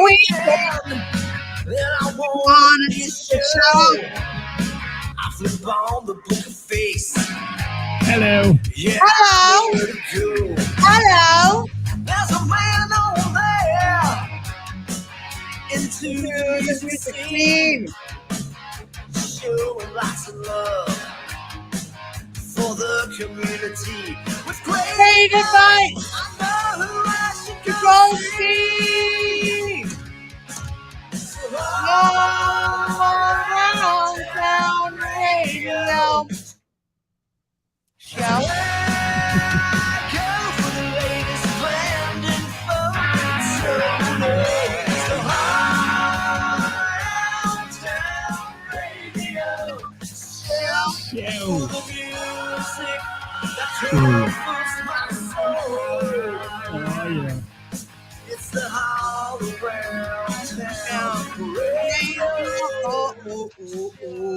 weekend. Then I wanna just show. I flip on the book of face. Hello. Yeah, Hello. Hello. there's a man over there into the music scene, showing lots of love for the community with great advice. I know who I should To go go see. Around town radio show. Oh, yeah. It's the all around town radio.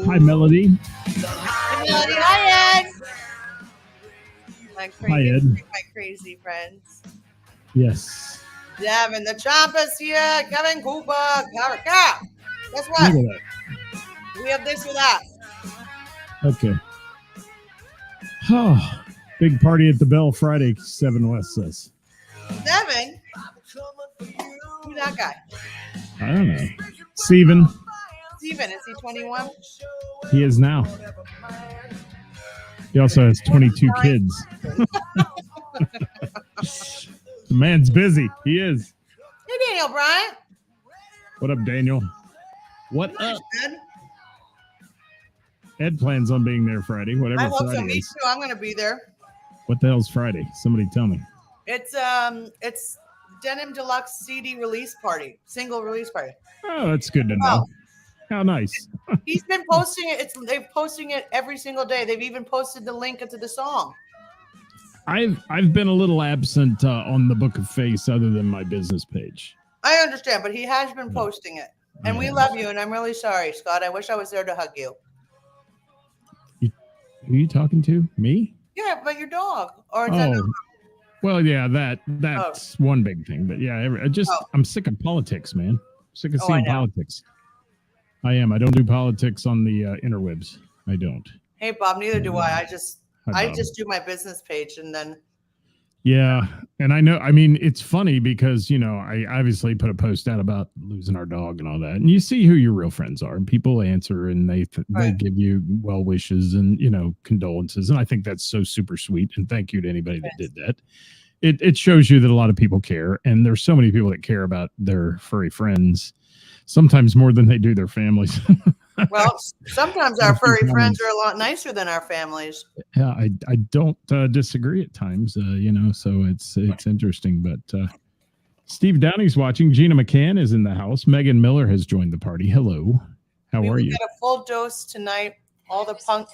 Hi, Melody. Hi, Ed. Hi, Ed. My crazy friends. Yes. Devin, the Chomp is here. Kevin Cooper. Guess Look what? at that. We have this or that. Okay. Oh, big party at the Bell Friday, 7 West says. Devin? Who's that guy? I don't know. Steven. Steven, is he 21? He is now. He also has 22 kids. The man's busy. He is. Hey, Daniel Bryant. What up, Daniel? What up? Ed? Ed plans on being there Friday, whatever I hope so. Friday Me is. too. I'm going to be there. What the hell's Friday? Somebody tell me. It's Denim Deluxe CD release party, single release party. Oh, that's good to know. How nice. He's been posting it. They're posting it every single day. They've even posted the link to the song. I've been a little absent on the Book of Face other than my business page. I understand, but he has been posting it. And we love you, and I'm really sorry, Scott. I wish I was there to hug you. Who are you talking to? Me? Yeah, but your dog. Or is that Well, yeah, that's one big thing. But yeah, I'm sick of politics, man. Sick of seeing politics. I am. I don't do politics on the interwebs. I don't. Hey, Bob, neither do I. I Bob. just do my business page and then. Yeah. And I know, I mean, it's funny because, I obviously put a post out about losing our dog and all that. And you see who your real friends are. And people answer and they give you well wishes and, condolences. And I think that's so super sweet. And thank you to anybody that did that. It shows you that a lot of people care. And there's so many people that care about their furry friends, sometimes more than they do their families. Well, sometimes our furry friends are a lot nicer than our families. Yeah, I don't disagree at times, so it's interesting. But Steve Downey's watching. Gina McCann is in the house. Megan Miller has joined the party. Hello. How are you? We got a full dose tonight. All the punk.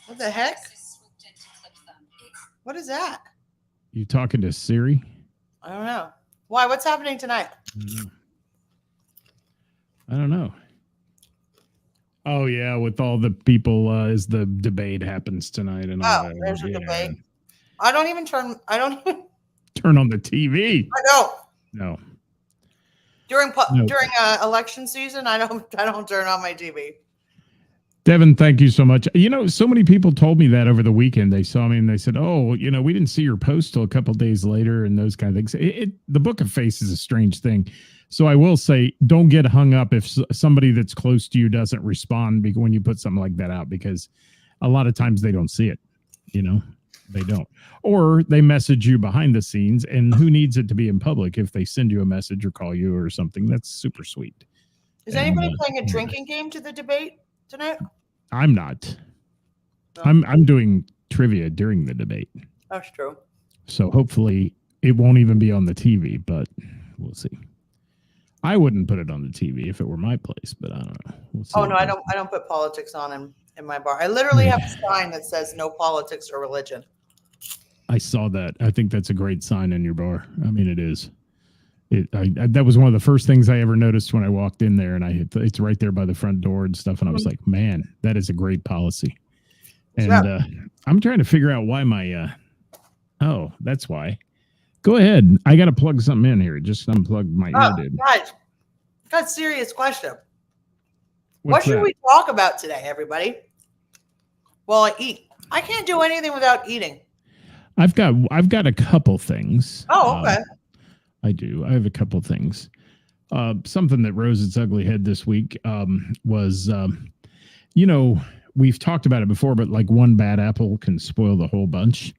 What the heck? What is that? You talking to Siri? I don't know. Why? What's happening tonight? I don't know. Oh yeah, with all the people as the debate happens tonight and all that. There's a debate. I don't even turn on the TV. I don't. No. During election season, I don't turn on my TV. Devin, thank you so much. So many people told me that over the weekend. They saw me and they said, "Oh, we didn't see your post till a couple of days later," and those kind of things. The Book of Face is a strange thing. So I will say, don't get hung up if somebody that's close to you doesn't respond when you put something like that out, because a lot of times they don't see it. They don't, or they message you behind the scenes. And who needs it to be in public? If they send you a message or call you or something, that's super sweet. Is anybody playing a drinking game to the debate tonight? I'm not. No. I'm doing trivia during the debate. That's true. So hopefully it won't even be on the TV, but we'll see. I wouldn't put it on the TV if it were my place, but I don't know. We'll see. Oh no, I don't put politics on in my bar. I literally have a sign that says no politics or religion. I saw that. I think that's a great sign in your bar. I mean, it is. That was one of the first things I ever noticed when I walked in there, and it's right there by the front door and stuff. And I was like, man, that is a great policy. And I'm trying to figure out why my, that's why. Go ahead. I got to plug something in here. Just unplugged my ear, dude. Guys, got a serious question. What What's should that? we talk about today, everybody? Well, I eat. I can't do anything without eating. I've got a couple things. Oh, okay. I do. I have a couple things. Something that rose its ugly head this week was, we've talked about it before, but like one bad apple can spoil the whole bunch.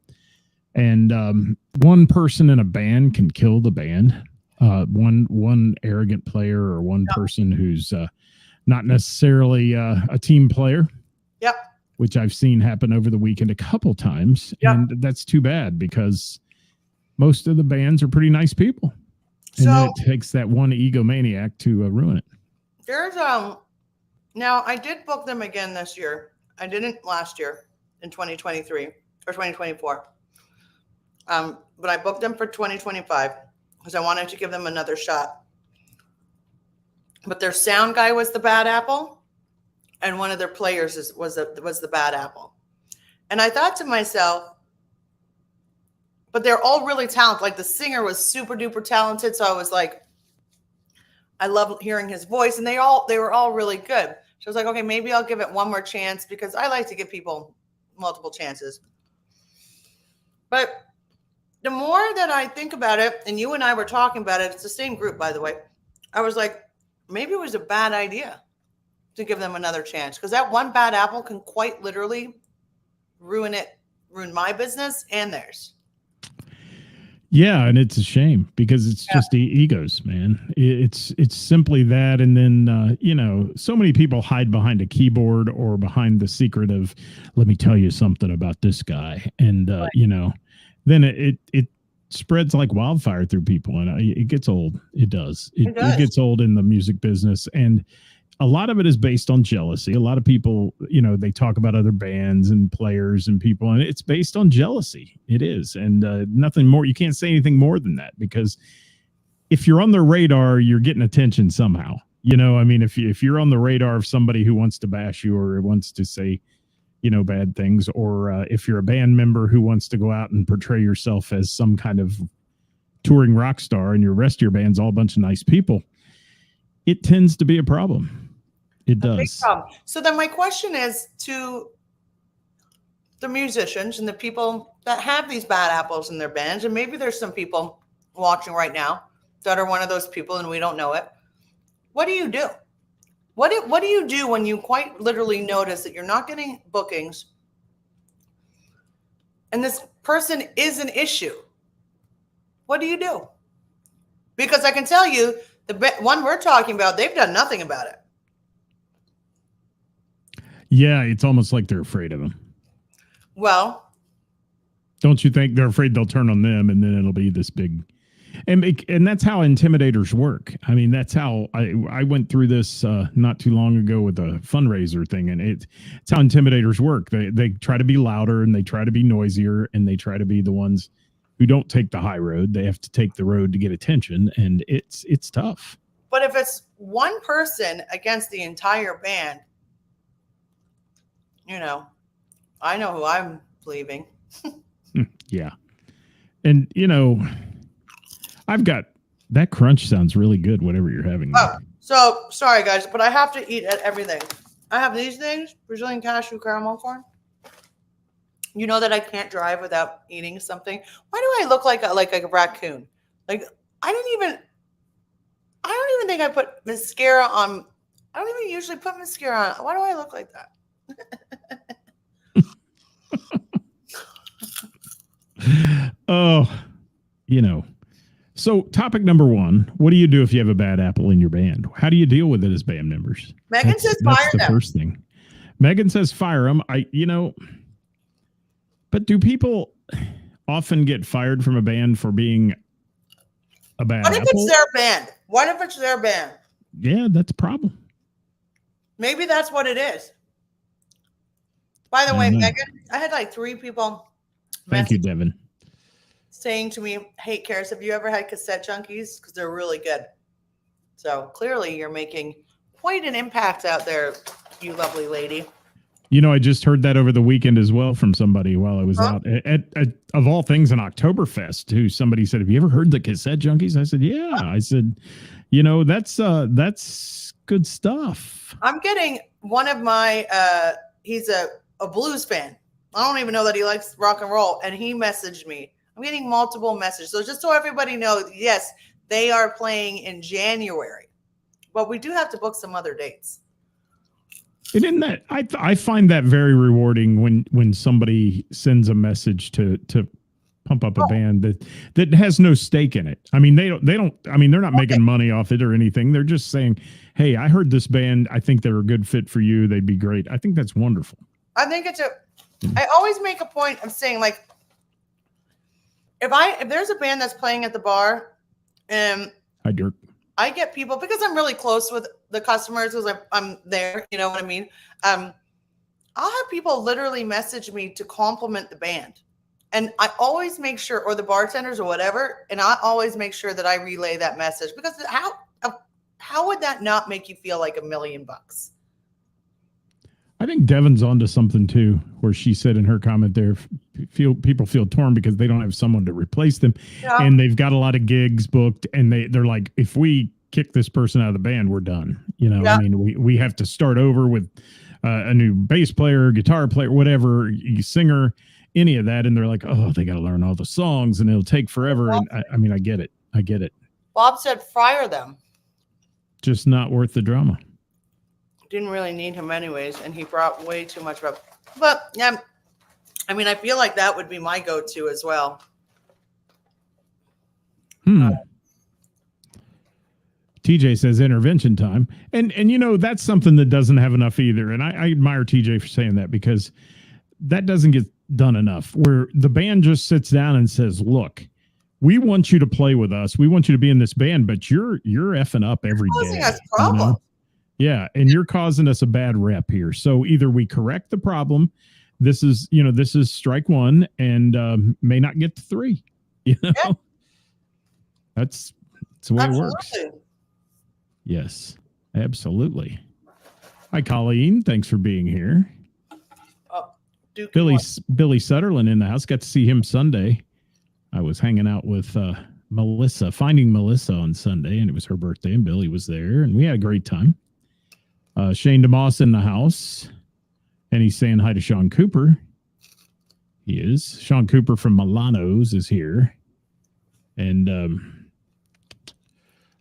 And one person in a band can kill the band. One arrogant player or one person who's not necessarily a team player. Yep. Which I've seen happen over the weekend a couple times. Yep. And that's too bad because most of the bands are pretty nice people. And So then it takes that one egomaniac to ruin it. there's now I did book them again this year. I didn't last year in 2023 or 2024. But I booked them for 2025 because I wanted to give them another shot. But their sound guy was the bad apple, and one of their players was the bad apple. And I thought to myself, but they're all really talented. Like the singer was super duper talented, so I was like, I love hearing his voice, and they were all really good. So I was like, okay, maybe I'll give it one more chance because I like to give people multiple chances. But the more that I think about it, and you and I were talking about it, it's the same group, by the way. I was like, maybe it was a bad idea to give them another chance because that one bad apple can quite literally ruin my business and theirs. Yeah, and it's a shame because it's just egos, man. It's simply that, and then so many people hide behind a keyboard or behind the secret of, let me tell you something about this guy, and then it spreads like wildfire through people, and it gets old. It does. It gets old in the music business, and a lot of it is based on jealousy. A lot of people, they talk about other bands and players and people, and it's based on jealousy. It is. And nothing more. You can't say anything more than that because if you're on their radar, you're getting attention somehow. If you're on the radar of somebody who wants to bash you or wants to say, bad things, or if you're a band member who wants to go out and portray yourself as some kind of touring rock star and your rest of your band's all a bunch of nice people, it tends to be a problem. It does. So then my question is to the musicians and the people that have these bad apples in their bands, and maybe there's some people watching right now that are one of those people and we don't know it. What do you do? What do you do when you quite literally notice that you're not getting bookings and this person is an issue? What do you do? Because I can tell you, the one we're talking about, they've done nothing about it. Yeah, it's almost like they're afraid of them. Well, don't you think they're afraid they'll turn on them and then it'll be this big... And that's how intimidators work. I mean, that's how I went through this not too long ago with a fundraiser thing, and it's how intimidators work. They try to be louder and they try to be noisier and they try to be the ones who don't take the high road. They have to take the road to get attention, and it's tough. But if it's one person against the entire band, I know who I'm leaving. Yeah. And, I've got that crunch sounds really good, whatever you're having. Oh, so sorry guys, but I have to eat everything. I have these things, Brazilian cashew caramel corn. You know that I can't drive without eating something. Why do I look like a raccoon? Like I don't even think I put mascara on. I don't even usually put mascara on. Why do I look like that? Oh, So topic number one, what do you do if you have a bad apple in your band? How do you deal with it as band members? Megan says fire them. That's the first thing. Megan says fire them. But do people often get fired from a band for being a bad apple? What if it's their band? What if it's their band? Yeah, that's a problem. Maybe that's what it is. By the way, Megan, I had like 3 people. Thank you, Devin. Saying to me, hey, Ceris, have you ever had cassette junkies? Because they're really good. So clearly you're making quite an impact out there, you lovely lady. You know, I just heard that over the weekend as well from somebody while I was Huh? out at of all things, an Oktoberfest. Who somebody said, "Have you ever heard the Cassette Junkies?" I said, "Yeah." I said, "You know, that's good stuff." I'm getting one of my he's a blues fan. I don't even know that he likes rock and roll, and he messaged me. I'm getting multiple messages. So just so everybody knows, yes, they are playing in January, but we do have to book some other dates. And in that, I find that very rewarding when somebody sends a message to pump up a band that has no stake in it. I mean, they don't. I mean, they're not making money off it or anything. They're just saying, "Hey, I heard this band. I think they're a good fit for you. They'd be great." I think that's wonderful. I think I always make a point of saying, like, if there's a band that's playing at the bar, and Hi, Dirk. I get people because I'm really close with the customers because I'm there. You know what I mean? I'll have people literally message me to compliment the band. And I always make sure, or the bartenders or whatever, and I always make sure that I relay that message because how would that not make you feel like $1 million? I think Devin's onto something too, where she said in her comment there, people feel torn because they don't have someone to replace them, and they've got a lot of gigs booked, and they're like, if we kick this person out of the band, we're done. You know, I mean, we have to start over with a new bass player, guitar player, whatever, singer, any of that, and they're like, oh, they got to learn all the songs, and it'll take forever. And I mean, I get it. Bob said fire them. Just not worth the drama. Didn't really need him anyways, and he brought way too much up. But yeah, I mean, I feel like that would be my go-to as well. TJ says intervention time, and you know, that's something that doesn't have enough either. And I admire TJ for saying that, because that doesn't get done enough, where the band just sits down and says, look, we want you to play with us, we want you to be in this band, but you're effing up every day. Us problems. You know? Yeah, and you're causing us a bad rep here. So either we correct the problem, this is strike one, and may not get to 3. You know, that's the way it works. Yes, absolutely. Hi, Colleen. Thanks for being here. Billy Sutherland in the house. Got to see him Sunday. I was hanging out with Melissa, finding Melissa on Sunday, and it was her birthday, and Billy was there, and we had a great time. Shane DeMoss in the house, and he's saying hi to Sean Cooper. He is. Sean Cooper from Milano's is here. And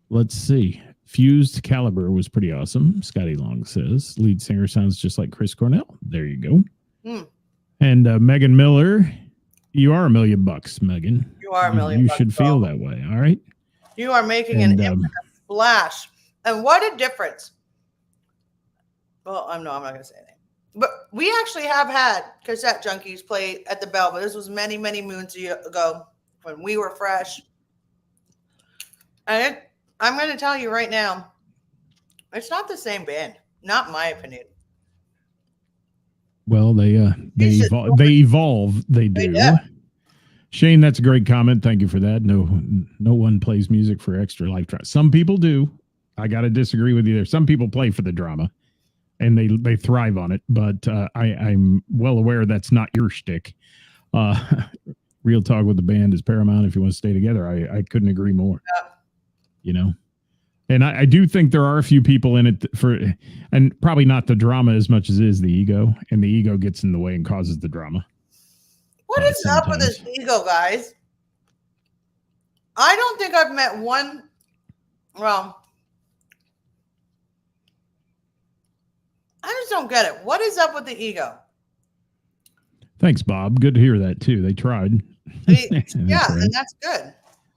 let's see. Fused Caliber was pretty awesome. Scotty Long says lead singer sounds just like Chris Cornell. There you go. And Megan Miller, you are $1 million, Megan. You are $1 million. You should feel that way. All right. You are making an impact splash, and what a difference. Well, I'm not going to say anything. But we actually have had Cassette Junkies play at the Bell, but this was many, many moons ago when we were fresh. And I'm going to tell you right now, it's not the same band. Not in my opinion. Well, they evolve. They do. Yeah. Shane, that's a great comment. Thank you for that. No one plays music for extra life drama. Some people do. I got to disagree with you there. Some people play for the drama, and they thrive on it. But I'm well aware that's not your shtick. Real talk with the band is paramount if you want to stay together. I couldn't agree more. Yeah. You know, and I do think there are a few people in it and probably not the drama as much as it is the ego, and the ego gets in the way and causes the drama. What is up with this ego, guys? I don't think I've met one. Well, I just don't get it. What is up with the ego? Thanks, Bob. Good to hear that too. They tried. Yeah, and that's good.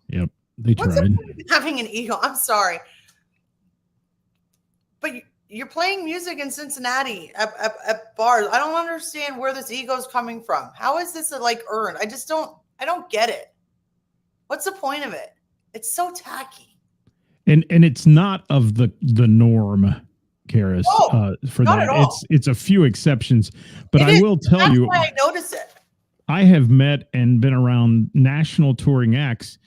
Yep, they tried. Having an ego. I'm sorry, but you're playing music in Cincinnati at bars. I don't understand where this ego is coming from. How is this earned? I don't get it. What's the point of it? It's so tacky. And it's not of the norm, Ceris. For not that, at all. It's a few exceptions, but I will tell you, why I notice it. I have met and been around national touring acts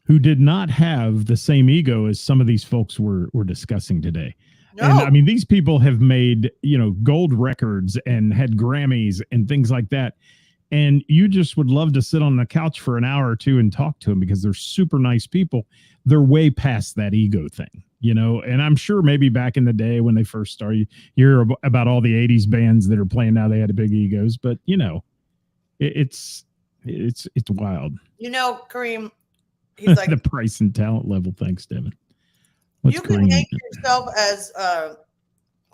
who did not have the same ego as some of these folks we're discussing today. No. And I mean, these people have made, gold records and had Grammys and things like that. And you just would love to sit on the couch for an hour or two and talk to them because they're super nice people. They're way past that ego thing, and I'm sure maybe back in the day when they first started, you hear about all the 80s bands that are playing now, they had big egos, but it's wild. Kareem, he's like, the price and talent level. Thanks, Devin. You can make yourself as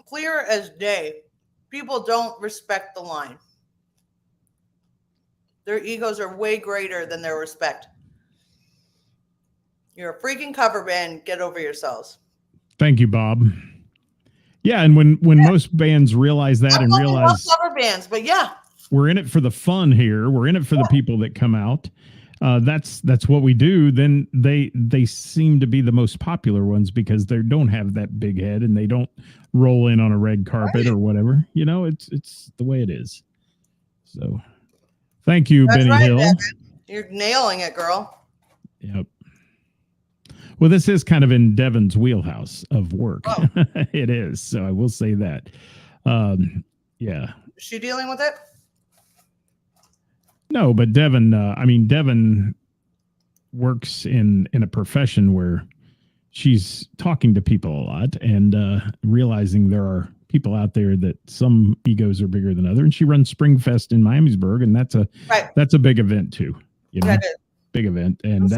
clear as day. People don't respect the line. Their egos are way greater than their respect. You're a freaking cover band. Get over yourselves. Thank you, Bob. Yeah, and when most bands realize that and realize cover bands, but yeah, we're in it for the fun here. We're in it for the people that come out. That's what we do. Then they seem to be the most popular ones because they don't have that big head and they don't roll in on a red carpet or whatever. It's the way it is. So. Thank you, That's Benny right, Hill. Devin. You're nailing it, girl. Yep. Well, this is kind of in Devin's wheelhouse of work. Oh. It is. So I will say that. Yeah. Is she dealing with it? No, but Devin works in a profession where she's talking to people a lot and realizing there are people out there that some egos are bigger than other, and she runs Springfest in Miamisburg, and that's a big event too. Big event, and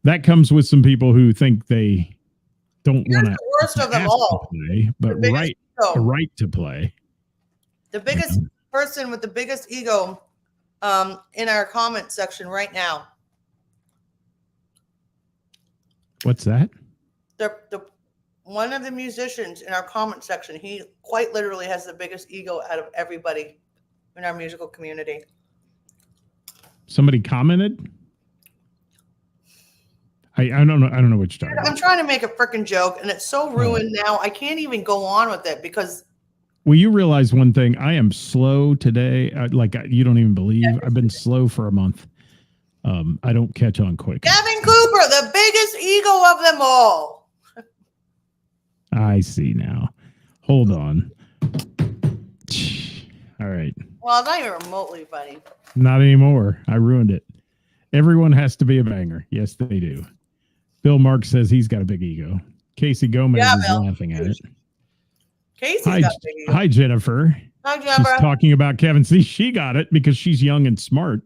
that comes with some people who think they don't want to. Worst of them all, play, but a right to play. The biggest person with the biggest ego, in our comment section right now. What's that? The one of the musicians in our comment section, he quite literally has the biggest ego out of everybody in our musical community. Somebody commented? I don't know. I don't know what you're talking about. I'm trying to make a freaking joke, and it's so ruined now. I can't even go on with it because. Well, you realize one thing. I am slow today. You don't even believe. I've been slow for a month. I don't catch on quick. Gavin Cooper, the biggest ego of them all. I see now. Hold on. All right. Well, it's not even remotely funny. Not anymore. I ruined it. Everyone has to be a banger. Yes, they do. Bill Mark says he's got a big ego. Casey Gomez is laughing at it. Casey's got a big ego. Hi, Jennifer. Hi, Jennifer. She's talking about Kevin. See, she got it because she's young and smart,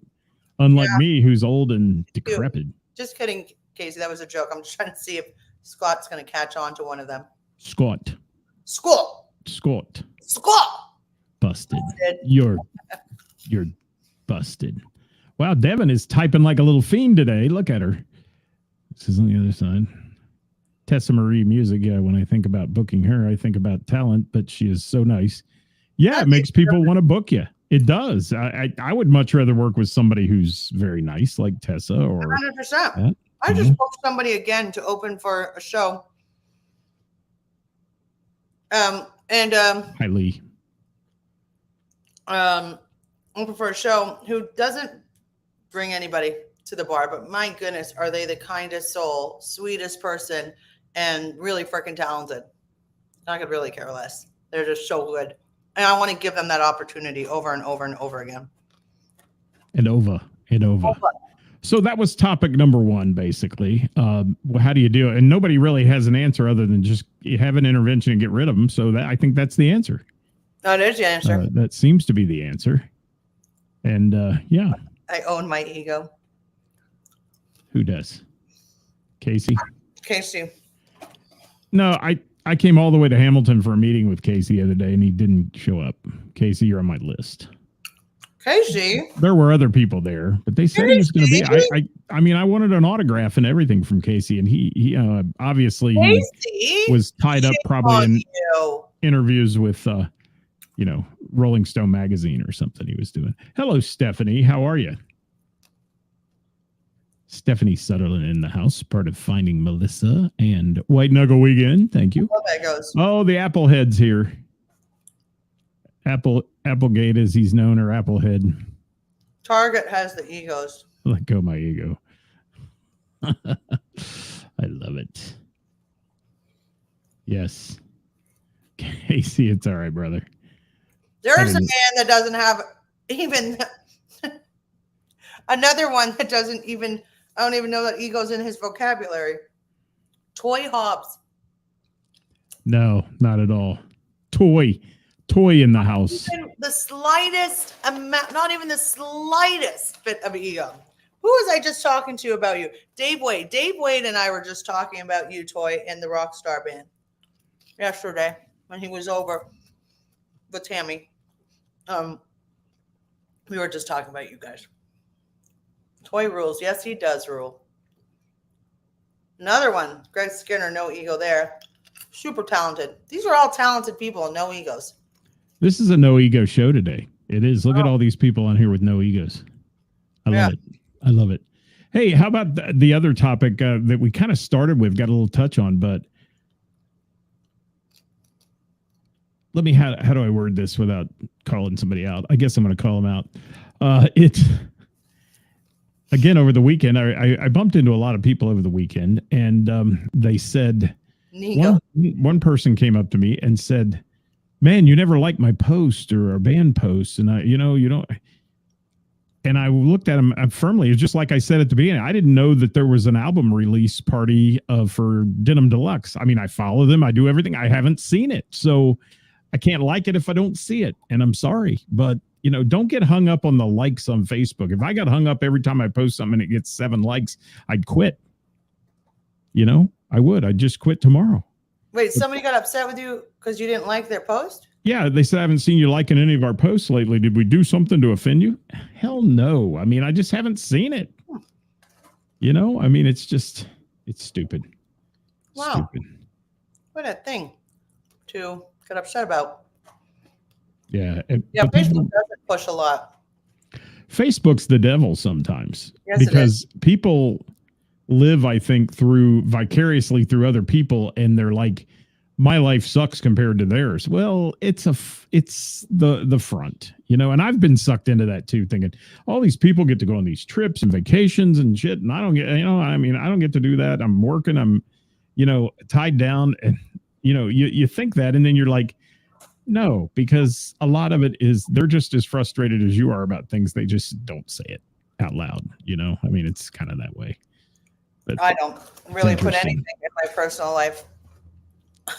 unlike me, who's old and decrepit. Just kidding, Casey. That was a joke. I'm just trying to see if Scott's going to catch on to one of them. Scott. Busted. You're busted. Wow, Devin is typing like a little fiend today. Look at her. This is on the other side. Tessa Marie Music. Yeah, when I think about booking her, I think about talent, but she is so nice. Yeah, it makes people want to book you. It does. I would much rather work with somebody who's very nice, like Tessa or 100%. I just booked somebody again to open for a show. Hi, Lee. Open for a show who doesn't bring anybody to the bar, but my goodness, are they the kindest soul, sweetest person, and really freaking talented. I could really care less. They're just so good. And I want to give them that opportunity over and over and over again. And over. So that was topic number one, basically. How do you do it? And nobody really has an answer other than just have an intervention and get rid of them. So I think that's the answer. That is the answer. That seems to be the answer. And yeah. I own my ego. Who does? Casey? No, I came all the way to Hamilton for a meeting with Casey the other day, and he didn't show up. Casey, you're on my list. Casey? There were other people there, but they said he was going to be. I mean, I wanted an autograph and everything from Casey, and he obviously he was tied up probably in interviews with, Rolling Stone magazine or something he was doing. Hello, Stephanie. How are you? Stephanie Sutherland in the house, part of Finding Melissa and White Knuckle Weekend. Thank you. Oh, that goes. Oh, the Applehead's here. Applegate, as he's known, or Applehead. Target has the egos. Let go my ego. I love it. Yes. Casey, it's all right, brother. There's a man that doesn't have even another one that doesn't even, I don't even know that ego's in his vocabulary. Toy Hobbs. No, not at all. Toy in the house. Even the slightest amount, not even the slightest bit of ego. Who was I just talking to about you? Dave Wade. Dave Wade and I were just talking about you, Toy, and the Rockstar Band yesterday when he was over with Tammy. We were just talking about you guys. Toy rules. Yes, he does rule. Another one, Greg Skinner, no ego there. Super talented. These are all talented people, no egos. This is a no ego show today. It is. Look at all these people on here with no egos. I love it. I love it. Hey, how about the other topic that we kind of started with, got a little touch on, but let me, how do I word this without calling somebody out? I guess I'm going to call them out. It's, again, over the weekend, I bumped into a lot of people over the weekend, and they said, one person came up to me and said, man, you never liked my post or our band posts. And you don't. And I looked at him firmly. It's just like I said at the beginning. I didn't know that there was an album release party for Denim Deluxe. I mean, I follow them. I do everything. I haven't seen it. So I can't like it if I don't see it. And I'm sorry. But, don't get hung up on the likes on Facebook. If I got hung up every time I post something and it gets 7 likes, I'd quit. I would. I'd just quit tomorrow. Wait, somebody got upset with you because you didn't like their post? Yeah, they said, I haven't seen you liking any of our posts lately. Did we do something to offend you? Hell no. I mean, I just haven't seen it. I mean, it's stupid. Wow. Stupid. What a thing to get upset about. Yeah. Facebook doesn't push a lot. Facebook's the devil sometimes. Yes, because people live, I think, vicariously through other people, and they're like, my life sucks compared to theirs. Well, it's the front, and I've been sucked into that too, thinking all these people get to go on these trips and vacations and shit, and I don't get, I don't get to do that. I'm working, I'm, tied down, and you think that, and then you're like, no, because a lot of it is they're just as frustrated as you are about things. They just don't say it out loud. I mean, it's kind of that way. But I don't really put anything in my personal life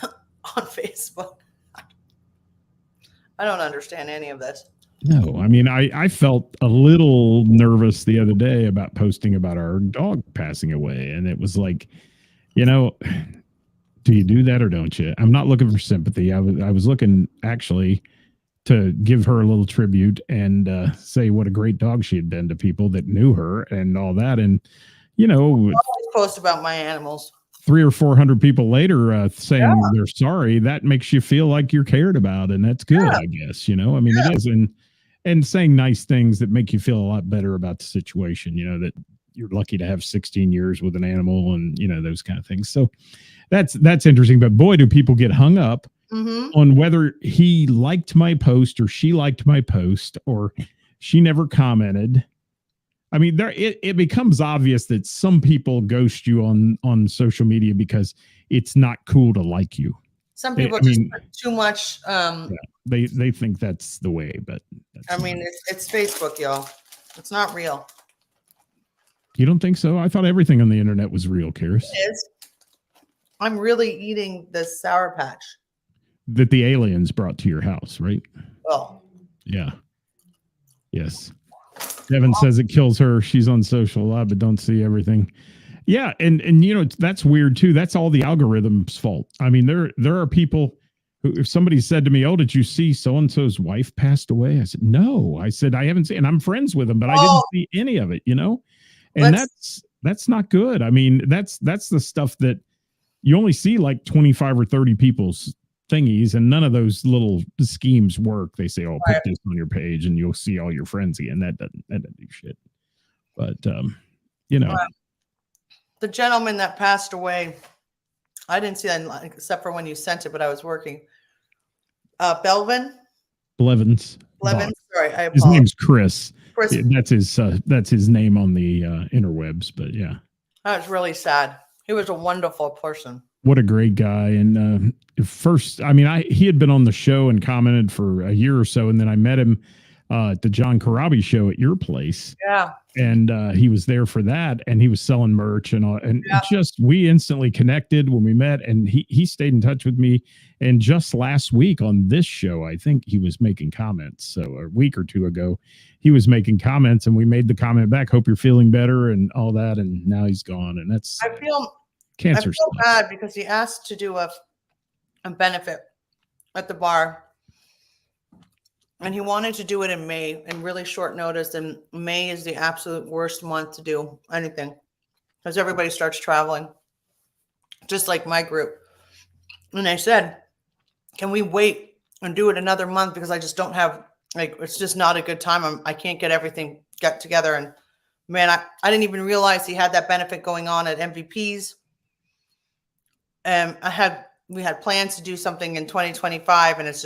on Facebook. I don't understand any of this. No, I mean, I felt a little nervous the other day about posting about our dog passing away. And it was like, do you do that or don't you? I'm not looking for sympathy. I was looking actually to give her a little tribute and say what a great dog she had been to people that knew her and all that. And, I always post about my animals. 300 or 400 people later saying they're sorry, that makes you feel like you're cared about, and that's good, I guess. I mean, it is, and saying nice things that make you feel a lot better about the situation. That you're lucky to have 16 years with an animal, and those kind of things. So that's interesting. But boy, do people get hung up on whether he liked my post or she liked my post or she never commented. I mean, it becomes obvious that some people ghost you on social media because it's not cool to like you. Some people put too much. They think that's the way, but it's Facebook, y'all. It's not real. You don't think so? I thought everything on the internet was real, Ceris. It is. I'm really eating this Sour Patch that the aliens brought to your house, right? Oh, yeah. Yes. Devin says it kills her. She's on social a lot, but don't see everything. Yeah, and that's weird too. That's all the algorithm's fault. I mean, there are people who, if somebody said to me, "Oh, did you see so and so's wife passed away?" I said, "No." I said, "I haven't seen." And I'm friends with them, but I didn't see any of it. And that's not good. I mean, that's the stuff that you only see like 25 or 30 people's thingies, and none of those little schemes work. They say, "Oh, put this on your page and you'll see all your friends again." That doesn't do shit. But the gentleman that passed away, I didn't see that except for when you sent it, but I was working. Blevins. Sorry, I apologize. His name's Chris. That's his name on the interwebs. But yeah, that was really sad. He was a wonderful person. what a great guy. And first, I mean, he had been on the show and commented for a year or so, and then I met him at the John Karabi show at your place. Yeah. And he was there for that, and he was selling merch and all, and Yeah. just we instantly connected when we met, and he stayed in touch with me. And just last week on this show, I think he was making comments. So a week or two ago, he was making comments, and we made the comment back, "Hope you're feeling better," and all that. And now he's gone, and that's cancer. I feel bad because he asked to do a benefit at the bar. And he wanted to do it in May in really short notice. And May is the absolute worst month to do anything because everybody starts traveling, just like my group. And I said, can we wait and do it another month? Because I just don't have, like, it's just not a good time. I can't get everything get together. And man, I didn't even realize he had that benefit going on at MVPs. And we had plans to do something in 2025, and it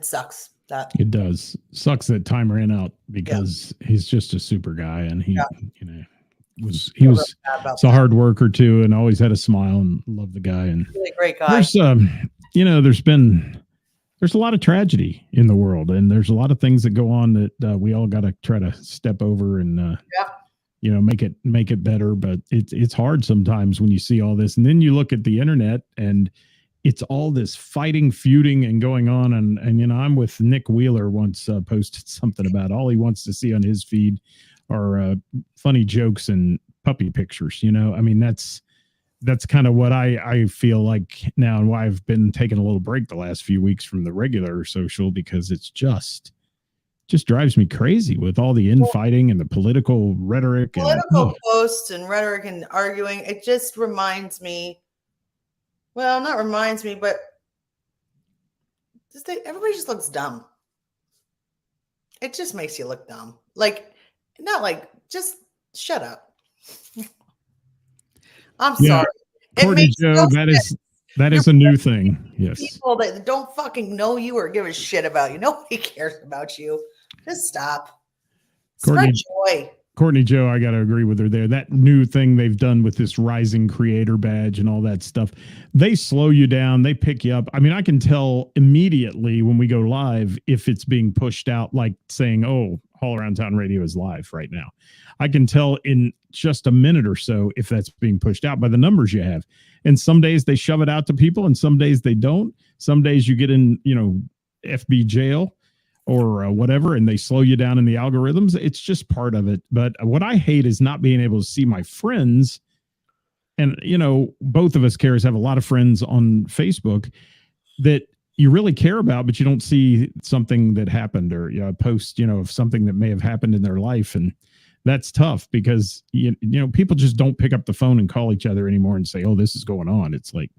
sucks that it does. Sucks that time ran out because he's just a super guy, and he was a hard worker too, and always had a smile and loved the guy, and really great guy. There's there's a lot of tragedy in the world, and there's a lot of things that go on that we all got to try to step over and make it better. But it's hard sometimes when you see all this, and then you look at the internet and it's all this fighting, feuding, and going on. And I'm with Nick Wheeler once posted something about all he wants to see on his feed are funny jokes and puppy pictures. I mean, that's kind of what I feel like now, and why I've been taking a little break the last few weeks from the regular social, because it's just drives me crazy with all the infighting and the political rhetoric. Posts and rhetoric and arguing. It just reminds me. Well, not reminds me, but everybody just looks dumb. It just makes you look dumb. Just shut up. I'm sorry. Courtney Joe, that is a new thing. Yes. People that don't fucking know you or give a shit about you. Nobody cares about you. Just stop. Spread joy. Courtney Joe, I got to agree with her there. That new thing they've done with this rising creator badge and all that stuff, they slow you down. They pick you up. I mean, I can tell immediately when we go live if it's being pushed out, like saying, "Oh, All Around Town Radio is live right now." I can tell in just a minute or so if that's being pushed out by the numbers you have. And some days they shove it out to people, and some days they don't. Some days you get in, FB jail or whatever, and they slow you down in the algorithms. It's just part of it. But what I hate is not being able to see my friends. And, both of us, Ceris, have a lot of friends on Facebook that you really care about, but you don't see something that happened or a post, of something that may have happened in their life. And that's tough because, people just don't pick up the phone and call each other anymore and say, "Oh, this is going on." It's like,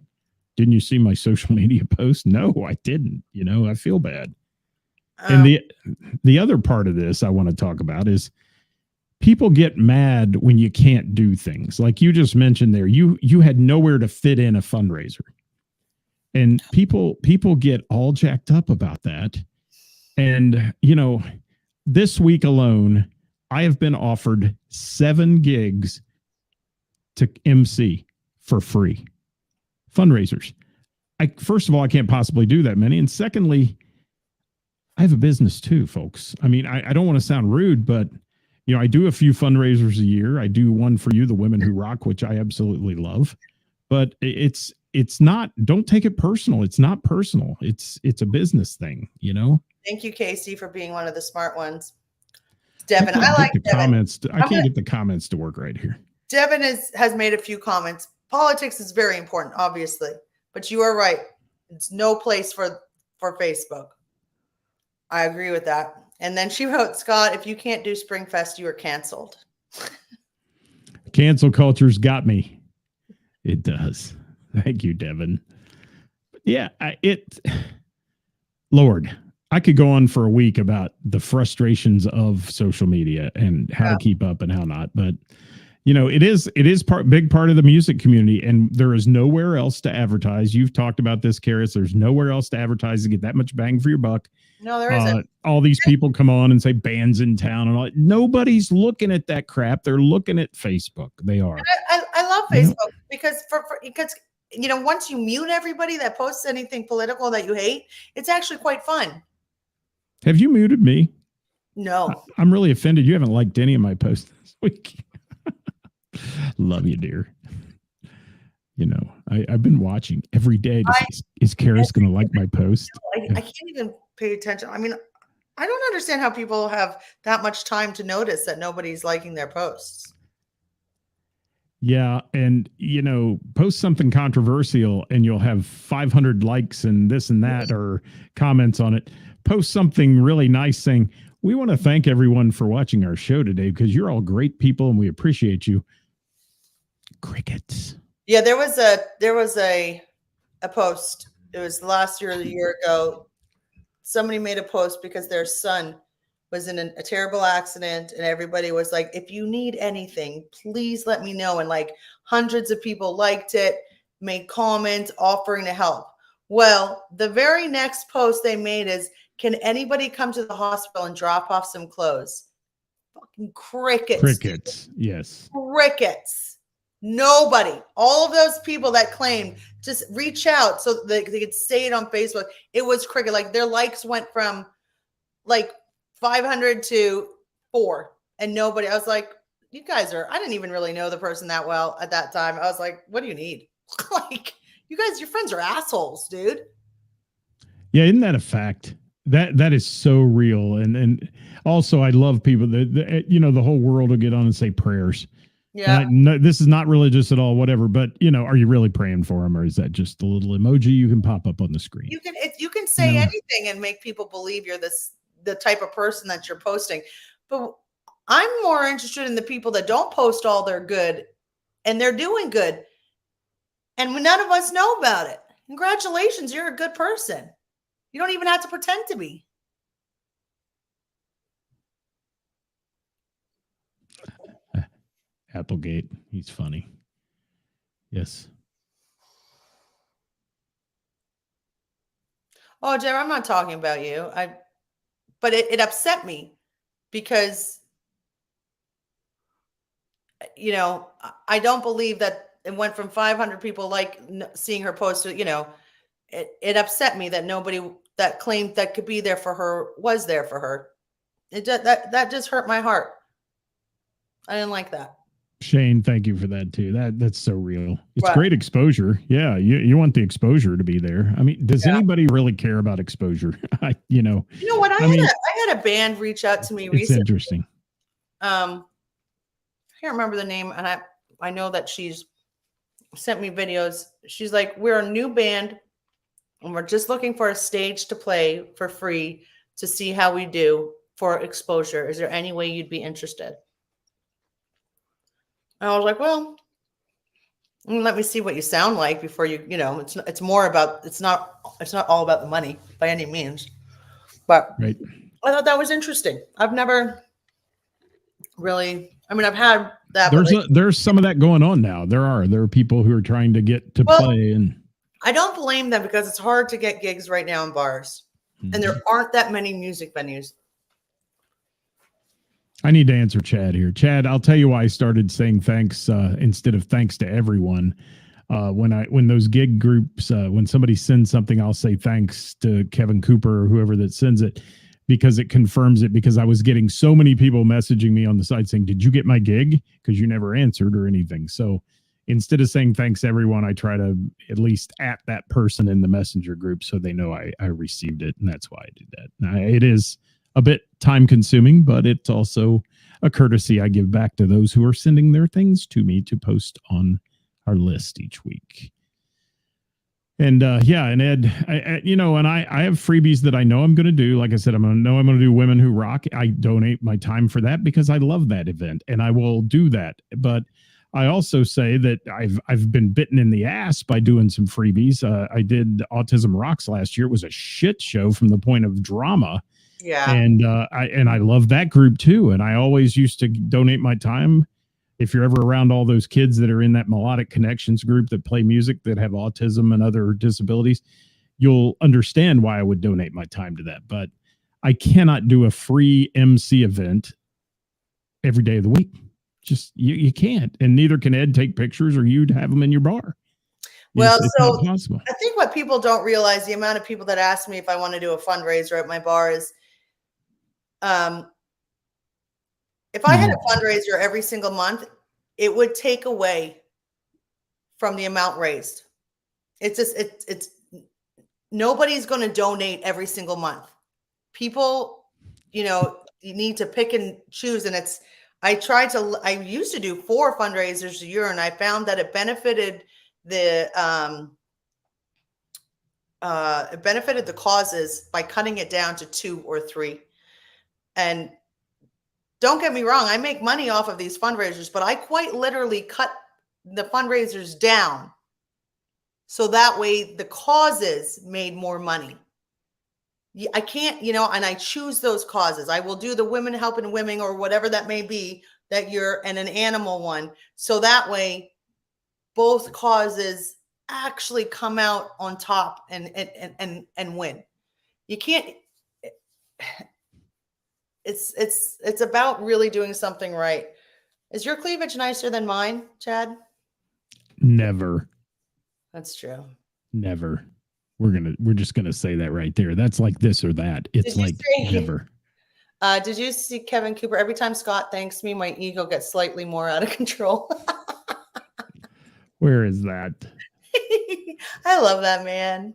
didn't you see my social media post? No, I didn't. I feel bad. And the other part of this I want to talk about is people get mad when you can't do things. Like you just mentioned there, you had nowhere to fit in a fundraiser. And people get all jacked up about that. And, this week alone, I have been offered 7 gigs to MC for free. Fundraisers. First of all, I can't possibly do that many. And secondly, I have a business too, folks. I mean, I don't want to sound rude, but I do a few fundraisers a year. I do one for you, the Women Who Rock, which I absolutely love. But it's not. Don't take it personal. It's not personal. It's a business thing. Thank you, Casey, for being one of the smart ones. Devin, I like the Devin. Comments. I can't get the comments to work right here. Devin has made a few comments. Politics is very important, obviously, but you are right. It's no place for Facebook. I agree with that. And then she wrote, "Scott, if you can't do Springfest, you are canceled." Cancel culture's got me. It does. Thank you, Devin. Yeah, Lord, I could go on for a week about the frustrations of social media and how to keep up and how not. But it is big part of the music community, and there is nowhere else to advertise. You've talked about this, Ceris. There's nowhere else to advertise to get that much bang for your buck. No, there isn't. All these people come on and say bands in town and all. Nobody's looking at that crap. They're looking at Facebook. They are. I love Facebook because once you mute everybody that posts anything political that you hate, it's actually quite fun. Have you muted me? No. I'm really offended. You haven't liked any of my posts this week. Love you, dear. I've been watching every day. Is Ceris going to like my post? I can't even pay attention. I mean, I don't understand how people have that much time to notice that nobody's liking their posts. Yeah. And, post something controversial and you'll have 500 likes and this and that or comments on it. Post something really nice saying, we want to thank everyone for watching our show today because you're all great people and we appreciate you. Crickets. Yeah, there was a post. It was last year or the year ago. Somebody made a post because their son was in a terrible accident and everybody was like, if you need anything, please let me know. And like hundreds of people liked it, made comments offering to help. Well, the very next post they made is, can anybody come to the hospital and drop off some clothes? Fucking crickets. Crickets. Yes. Crickets. Nobody. All of those people that claimed, just reach out so they could say it on Facebook. It was cricket. Like their likes went from like 500 to 4 and nobody. I was like, you guys I didn't even really know the person that well at that time. I was like, what do you need? Like, you guys, your friends are assholes, dude. Yeah, isn't that a fact? That is so real. And also I love people that the whole world will get on and say prayers. Yeah. No, this is not religious at all, whatever. But, are you really praying for them or is that just a little emoji you can pop up on the screen? You can say anything and make people believe you're the type of person that you're posting. But I'm more interested in the people that don't post all their good and they're doing good. And none of us know about it. Congratulations. You're a good person. You don't even have to pretend to be. Applegate. He's funny. Yes. Oh, Jim, I'm not talking about you. But it upset me because, I don't believe that it went from 500 people like seeing her post to, it upset me that nobody that claimed that could be there for her was there for her. That just hurt my heart. I didn't like that. Shane, thank you for that too. That's so real. It's great exposure. Yeah, you want the exposure to be there. I mean, does anybody really care about exposure? You know what? I had a band reach out to me recently. It's interesting. I can't remember the name, and I know that she's sent me videos. She's like, we're a new band, and we're just looking for a stage to play for free to see how we do for exposure. Is there any way you'd be interested? And I was like, well, let me see what you sound like before it's more about, it's not all about the money by any means, but right. I thought that was interesting. I've never really, I've had that. There's some of that going on now. There are people who are trying to get to play, and I don't blame them because it's hard to get gigs right now in bars, and there aren't that many music venues. I need to answer Chad here. Chad, I'll tell you why I started saying thanks instead of thanks to everyone. When those gig groups, when somebody sends something, I'll say thanks to Kevin Cooper or whoever that sends it, because it confirms it, because I was getting so many people messaging me on the site saying, did you get my gig? Because you never answered or anything. So instead of saying thanks everyone, I try to at least at that person in the messenger group so they know I received it. And that's why I did that. Now, it is a bit time consuming, but it's also a courtesy I give back to those who are sending their things to me to post on our list each week. And and Ed, I have freebies that I know I'm going to do. Like I said, I'm going to do Women Who Rock. I donate my time for that because I love that event and I will do that. But I also say that I've been bitten in the ass by doing some freebies. I did Autism Rocks last year. It was a shit show from the point of drama. Yeah. And I love that group too. And I always used to donate my time. If you're ever around all those kids that are in that Melodic Connections group that play music that have autism and other disabilities, you'll understand why I would donate my time to that. But I cannot do a free MC event every day of the week. Just you can't, and neither can Ed take pictures or you'd have them in your bar. Well, it's so not possible. I think what people don't realize, the amount of people that ask me if I want to do a fundraiser at my bar is, if I had a fundraiser every single month, it would take away from the amount raised. It's just, it's nobody's going to donate every single month. People, you need to pick and choose. And I used to do 4 fundraisers a year, and I found that it benefited the causes by cutting it down to 2 or 3. And don't get me wrong, I make money off of these fundraisers, but I quite literally cut the fundraisers down so that way the causes made more money. I can't, and I choose those causes. I will do the women helping women or whatever that may be, and an animal one. So that way both causes actually come out on top and win. You can't, it's about really doing something right. Is your cleavage nicer than mine, Chad? Never. That's true. Never. We're just gonna say that right there. That's like this or that. It's like never. Did you see Kevin Cooper? Every time Scott thanks me, my ego gets slightly more out of control. Where is that? I love that man.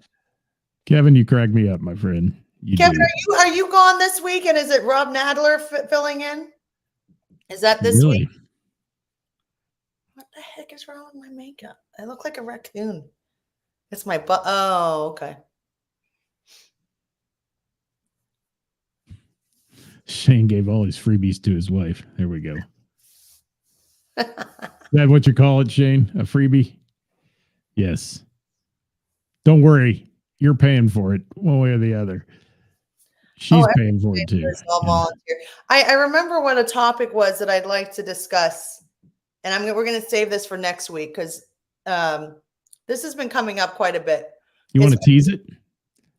Kevin, you crack me up, my friend. Kevin, are you gone this week? And is it Rob Nadler filling in? Is that this week? What the heck is wrong with my makeup? I look like a raccoon. It's my butt. Oh, okay. Shane gave all his freebies to his wife. There we go. Is that what you call it, Shane? A freebie? Yes. Don't worry. You're paying for it one way or the other. She's paying for it too. Volunteer. I remember what a topic was that I'd like to discuss, and we're going to save this for next week because this has been coming up quite a bit. You want to tease it?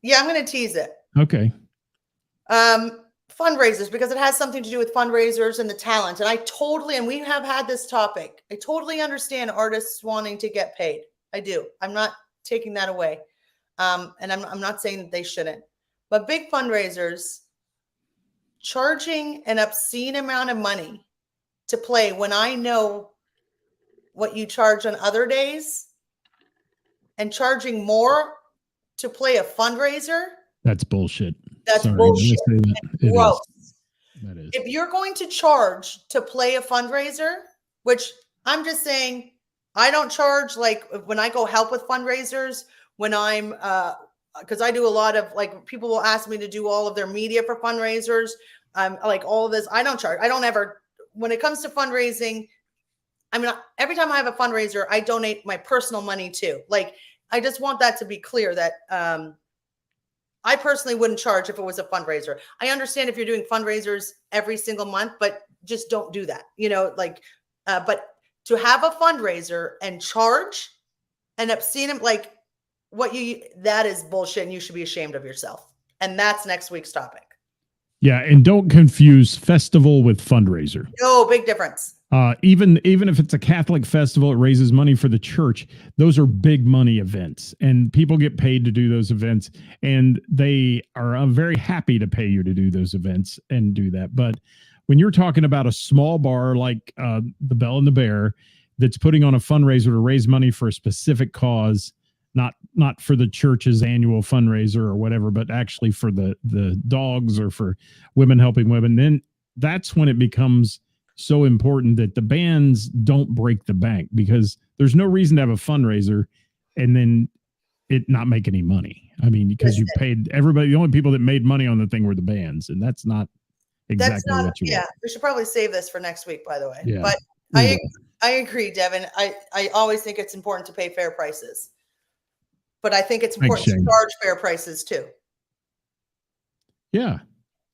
Yeah, I'm going to tease it. Okay. Fundraisers, because it has something to do with fundraisers and the talent. And we have had this topic. I totally understand artists wanting to get paid. I do. I'm not taking that away. And I'm not saying that they shouldn't. But big fundraisers charging an obscene amount of money to play when I know what you charge on other days and charging more to play a fundraiser. That's bullshit. That's bullshit. Gross. That is. If you're going to charge to play a fundraiser, which I'm just saying, I don't charge like when I go help with fundraisers, when I'm, because I do a lot of people will ask me to do all of their media for fundraisers. Like all of this, I don't charge. I don't ever, when it comes to fundraising, every time I have a fundraiser, I donate my personal money too. I just want that to be clear that I personally wouldn't charge if it was a fundraiser. I understand if you're doing fundraisers every single month, but just don't do that. But to have a fundraiser and charge an obscene, that is bullshit, and you should be ashamed of yourself. And that's next week's topic. Yeah, and don't confuse festival with fundraiser. No, big difference. Even if it's a Catholic festival, it raises money for the church. Those are big money events, and people get paid to do those events, and they are very happy to pay you to do those events and do that. But when you're talking about a small bar like the Bell and the Bear that's putting on a fundraiser to raise money for a specific cause, not for the church's annual fundraiser or whatever, but actually for the dogs or for women helping women, then that's when it becomes so important that the bands don't break the bank, because there's no reason to have a fundraiser and then it not make any money. Because you paid everybody. The only people that made money on the thing were the bands, and that's not exactly what you want. We should probably save this for next week, by the way. Yeah. But I agree, Devin. I always think it's important to pay fair prices, but I think it's important to charge fair prices too. Yeah,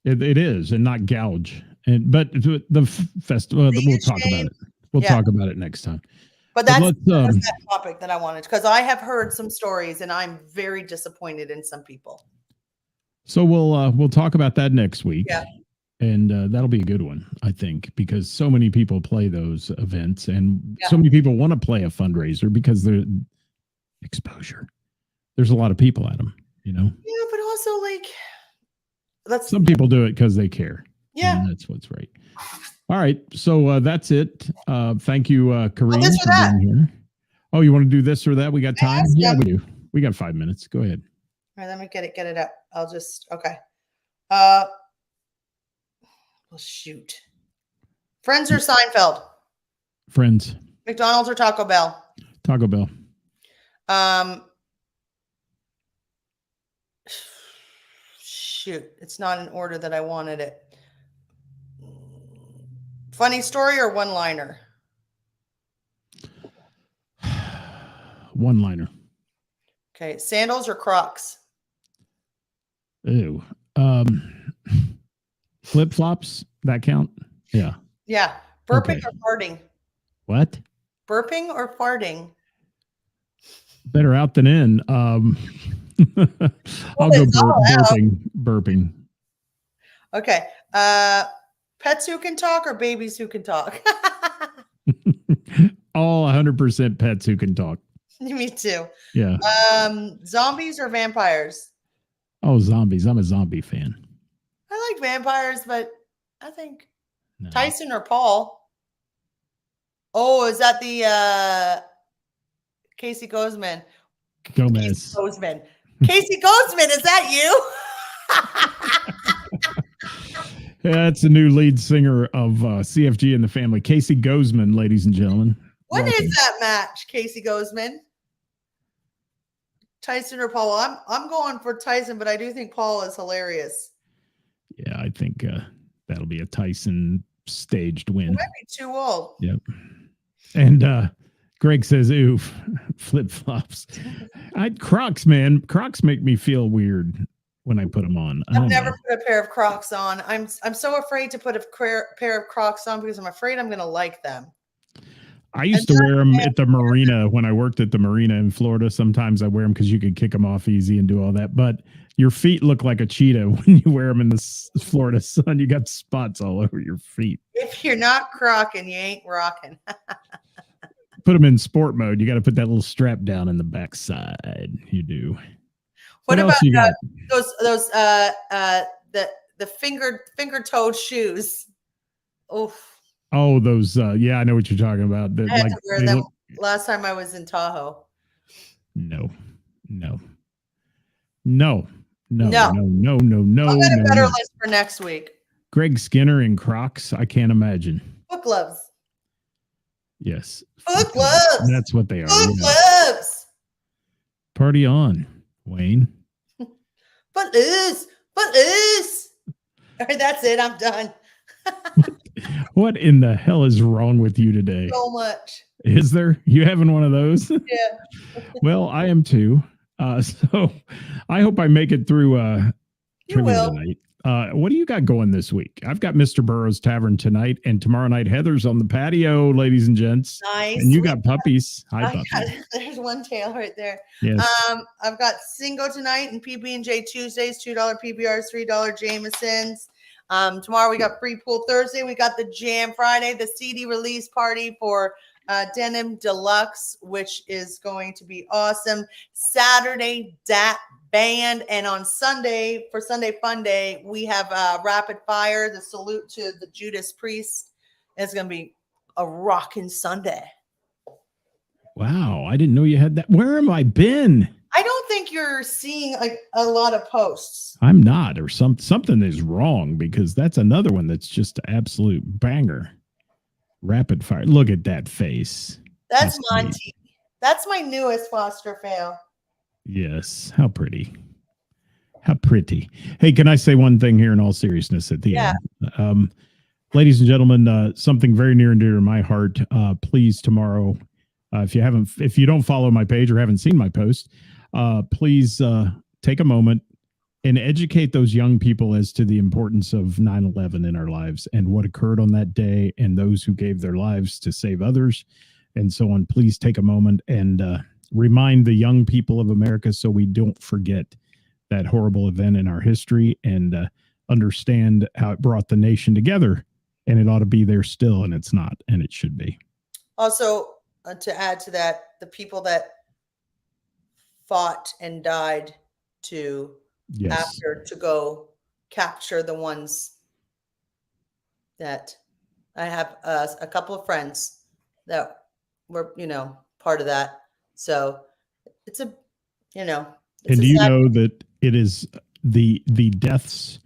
it is, and not gouge. But the festival, we'll talk about it. We'll talk about it next time. But that's that topic that I wanted, because I have heard some stories, and I'm very disappointed in some people. So we'll talk about that next week. Yeah. And that'll be a good one, I think, because so many people play those events, and Yeah. so many people want to play a fundraiser because they're exposure. There's a lot of people at them, you know. Yeah, but also like that's Some people do it because they care. yeah. And that's what's right. All right, so that's it. Thank you, Kareem, this or for that? being here. Oh, you want to do this or that? We got time? asked Yeah, him. we do. We got 5 minutes. Go ahead. All right, let me get it up. I'll just okay. Well, shoot. Friends or Seinfeld? Friends. McDonald's or Taco Bell? Taco Bell. Shoot, it's not in order that I wanted it. Funny story or one-liner? One-liner. Okay, sandals or Crocs? Ew. Flip-flops, that count? Yeah. Yeah. Burping Okay. or farting? What? Burping or farting? Better out than in. I'll go it's all out. burping. Okay. Pets who can talk or babies who can talk? All 100% pets who can talk. Me too. Yeah. Zombies or vampires? Oh, zombies. I'm a zombie fan. I like vampires, but I think No. Tyson or Paul. Oh, is that the Casey Gozman? Gomez. Casey Gozman, is that you? That's the new lead singer of CFG and the Family, Casey Gozman, ladies and gentlemen. What is that match, Casey Gozman? Tyson or Paul? I'm going for Tyson, but I do think Paul is hilarious. Yeah, I think that'll be a Tyson staged win. He might be too old. Yep. And Greg says, "Ooh, flip flops." Crocs, man. Crocs make me feel weird when I put them on. I've never put a pair of Crocs on. I'm so afraid to put a pair of Crocs on because I'm afraid I'm going to like them. I used to wear them at the marina when I worked at the marina in Florida. Sometimes I wear them because you could kick them off easy and do all that. But your feet look like a cheetah when you wear them in the Florida sun. You got spots all over your feet. If you're not crocking, you ain't rocking. Put them in sport mode. You got to put that little strap down in the backside. You do. What about you got? those the finger-toed shoes? Oof. Oh, those. Yeah, I know what you're talking about. I had to wear them last time I was in Tahoe. No. No. I've got a better list for next week. Greg Skinner in Crocs. I can't imagine. Foot gloves. Yes. Foot gloves. That's what they are. Foot gloves. Party on, Wayne. Footloose. All right, that's it. I'm done. What in the hell is wrong with you today? So much. Is there? You having one of those? Yeah. Well, I am too. So I hope I make it through trivia tonight. What do you got going this week? I've got Mr. Burroughs Tavern tonight, and tomorrow night Heather's on the patio, ladies and gents. Nice. And you got puppies. Hi, puppies. There's one tail right there. Yes. I've got Singo tonight and PB&J Tuesdays, $2 PBRs, $3 Jamesons. Tomorrow we got Free Pool Thursday. We got the Jam Friday, the CD release party for Denim Deluxe, which is going to be awesome. Saturday, Dat Band. And on Sunday, for Sunday Fun Day, we have Rapid Fire, the salute to the Judas Priest. It's going to be a rocking Sunday. Wow. I didn't know you had that. Where have I been? I don't think you're seeing a lot of posts. I'm not, or something is wrong, because that's another one that's just an absolute banger. Rapid Fire. Look at that face. That's Monty. That's my newest foster fail. Yes. How pretty. How pretty. Hey, can I say one thing here in all seriousness at the end? Ladies and gentlemen, something very near and dear to my heart. Please, tomorrow, if you don't follow my page or haven't seen my post, please take a moment and educate those young people as to the importance of 9/11 in our lives and what occurred on that day and those who gave their lives to save others and so on. Please take a moment and remind the young people of America so we don't forget that horrible event in our history. And understand how it brought the nation together, and it ought to be there still, and it's not, and it should be. Also, to add to that, the people that fought and died to after to go capture the ones that I have a couple of friends that were, part of that. So it's a, and do you know that it is the deaths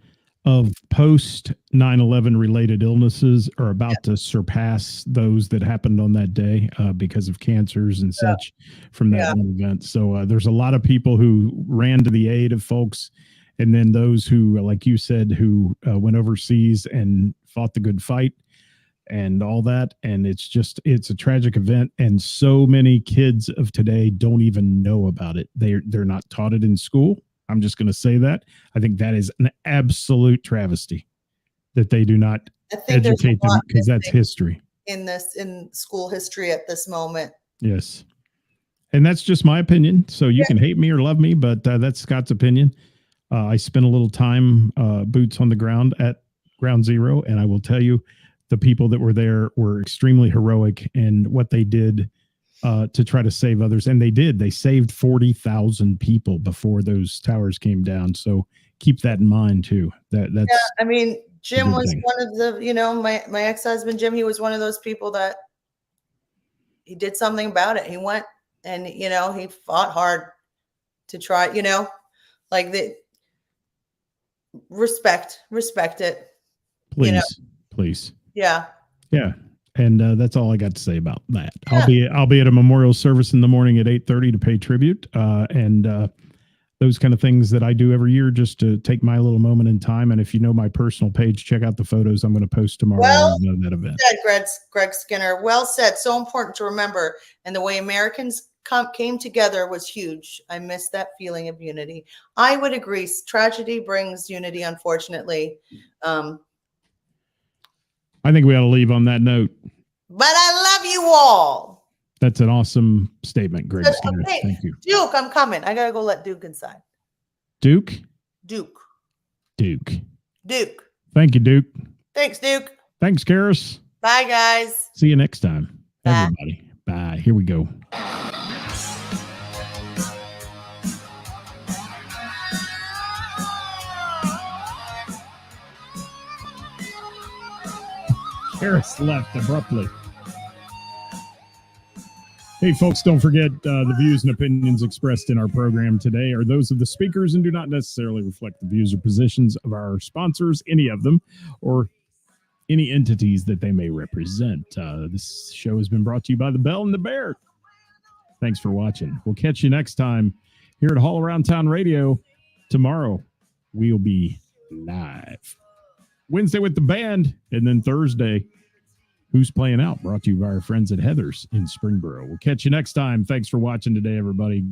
of post 9/11 related illnesses are about to surpass those that happened on that day because of cancers and such from that one event. So there's a lot of people who ran to the aid of folks, and then those who, like you said, who went overseas and fought the good fight and all that. And it's a tragic event, and so many kids of today don't even know about it. They're not taught it in school. I'm just going to say that. I think that is an absolute travesty that they do not educate them, because that's history. In school history at this moment. Yes. And that's just my opinion. So you can hate me or love me, but that's Scott's opinion. I spent a little time boots on the ground at Ground Zero, and I will tell you, the people that were there were extremely heroic in what they did to try to save others. And they did. They saved 40,000 people before those towers came down. So keep that in mind too. That's I mean, Jim was one of the, my ex-husband, Jim, he was one of those people that he did something about it. He went and, he fought hard to try, like the respect it. Please. Yeah. Yeah. And that's all I got to say about that. Yeah. I'll be at a memorial service in the morning at 8:30 to pay tribute, and those kind of things that I do every year just to take my little moment in time. And if you know my personal page, check out the photos I'm going to post tomorrow on that event. Said, Greg Skinner. Well said. So important to remember. And the way Americans came together was huge. I miss that feeling of unity. I would agree. Tragedy brings unity, unfortunately. I think we ought to leave on that note. But I love you all. That's an awesome statement, Greg Skinner. Okay. Thank you. Duke, I'm coming. I got to go let Duke inside. Duke. Thank you, Duke. Thanks, Duke. Thanks, Ceris. Bye, guys. See you next time. Bye. Everybody. Bye. Here we go. Ceris left abruptly. Hey, folks, don't forget the views and opinions expressed in our program today are those of the speakers and do not necessarily reflect the views or positions of our sponsors, any of them, or any entities that they may represent. This show has been brought to you by the Bell and the Bear. Thanks for watching. We'll catch you next time here at All Around Town Radio. Tomorrow, we'll be live. Wednesday with the band, and then Thursday, Who's Playing Out, brought to you by our friends at Heather's in Springboro. We'll catch you next time. Thanks for watching today, everybody.